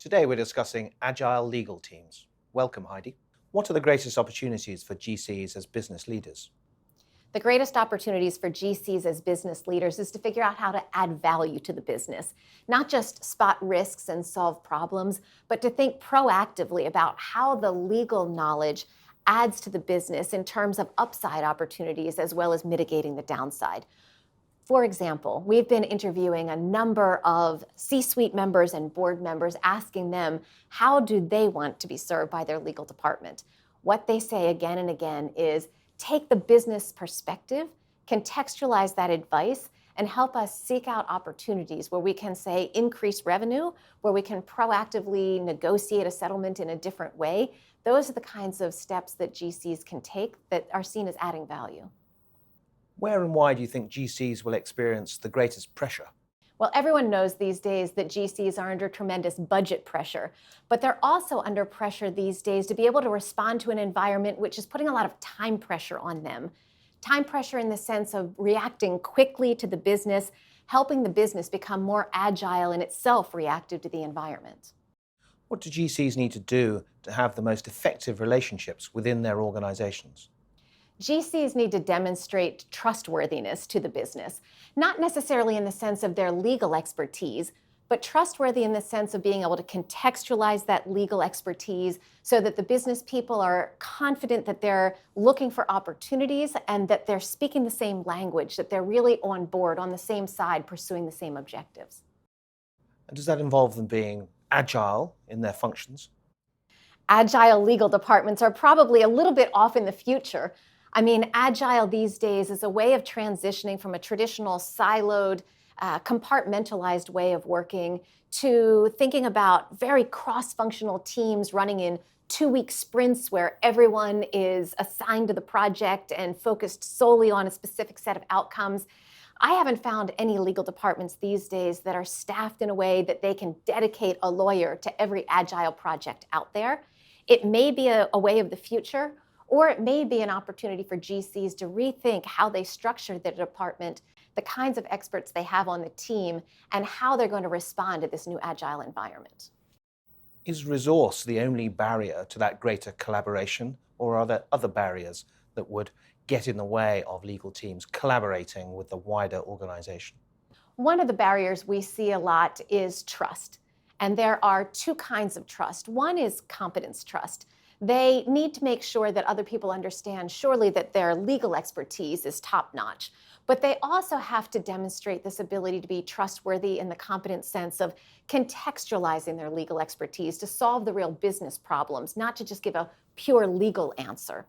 Today we're discussing Agile legal teams. Welcome, Heidi. What are the greatest opportunities for GCs as business leaders? The greatest opportunities for GCs as business leaders is to figure out how to add value to the business, not just spot risks and solve problems, but to think proactively about how the legal knowledge adds to the business in terms of upside opportunities as well as mitigating the downside. For example, we've been interviewing a number of C-suite members and board members, asking them how do they want to be served by their legal department. What they say again and again is take the business perspective, contextualize that advice, and help us seek out opportunities where we can say increase revenue, where we can proactively negotiate a settlement in a different way. Those are the kinds of steps that GCs can take that are seen as adding value. Where and why do you think GCs will experience the greatest pressure? Well, everyone knows these days that GCs are under tremendous budget pressure, but they're also under pressure these days to be able to respond to an environment which is putting a lot of time pressure on them. Time pressure in the sense of reacting quickly to the business, helping the business become more agile and itself reactive to the environment. What do GCs need to do to have the most effective relationships within their organizations? GCs need to demonstrate trustworthiness to the business, not necessarily in the sense of their legal expertise, but trustworthy in the sense of being able to contextualize that legal expertise so that the business people are confident that they're looking for opportunities and that they're speaking the same language, that they're really on board, on the same side, pursuing the same objectives. And does that involve them being agile in their functions? Agile legal departments are probably a little bit off in the future. I mean, Agile these days is a way of transitioning from a traditional siloed, compartmentalized way of working to thinking about very cross-functional teams running in 2-week sprints where everyone is assigned to the project and focused solely on a specific set of outcomes. I haven't found any legal departments these days that are staffed in a way that they can dedicate a lawyer to every Agile project out there. It may be a way of the future, or it may be an opportunity for GCs to rethink how they structure their department, the kinds of experts they have on the team, and how they're going to respond to this new Agile environment. Is resource the only barrier to that greater collaboration, or are there other barriers that would get in the way of legal teams collaborating with the wider organization? One of the barriers we see a lot is trust. And there are two kinds of trust. One is competence trust. They need to make sure that other people understand surely that their legal expertise is top-notch, but they also have to demonstrate this ability to be trustworthy in the competent sense of contextualizing their legal expertise to solve the real business problems, not to just give a pure legal answer.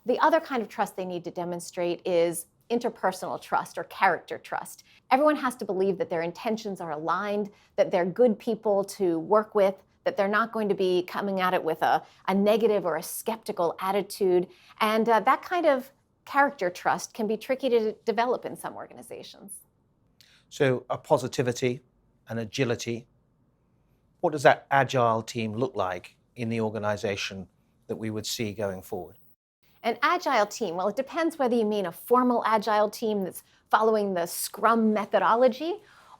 The other kind of trust they need to demonstrate is interpersonal trust or character trust. Everyone has to believe that their intentions are aligned, that they're good people to work with, that they're not going to be coming at it with a negative or a skeptical attitude. And that kind of character trust can be tricky to develop in some organizations. So a positivity and agility. What does that agile team look like in the organization that we would see going forward? An agile team, well, it depends whether you mean a formal agile team that's following the Scrum methodology,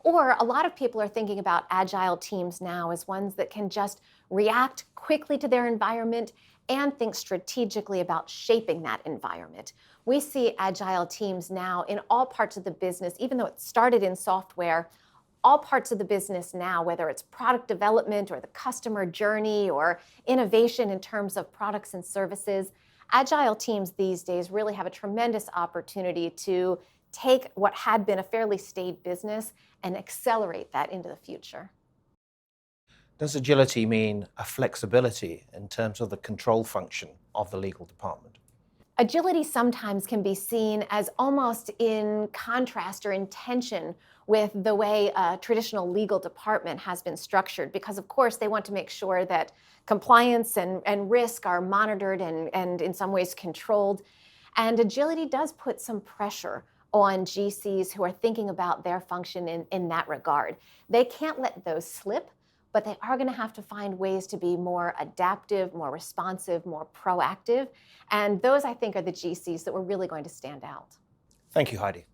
or a lot of people are thinking about agile teams now as ones that can just react quickly to their environment and think strategically about shaping that environment. We see agile teams now in all parts of the business, even though it started in software, all parts of the business now, whether it's product development or the customer journey or innovation in terms of products and services. Agile teams these days really have a tremendous opportunity to take what had been a fairly staid business and accelerate that into the future. Does agility mean a flexibility in terms of the control function of the legal department? Agility sometimes can be seen as almost in contrast or in tension with the way a traditional legal department has been structured, because of course they want to make sure that compliance and risk are monitored and in some ways controlled. And agility does put some pressure on GCs who are thinking about their function in that regard. They can't let those slip, but they are going to have to find ways to be more adaptive, more responsive, more proactive. And those, I think, are the GCs that we're really going to stand out. Thank you, Heidi.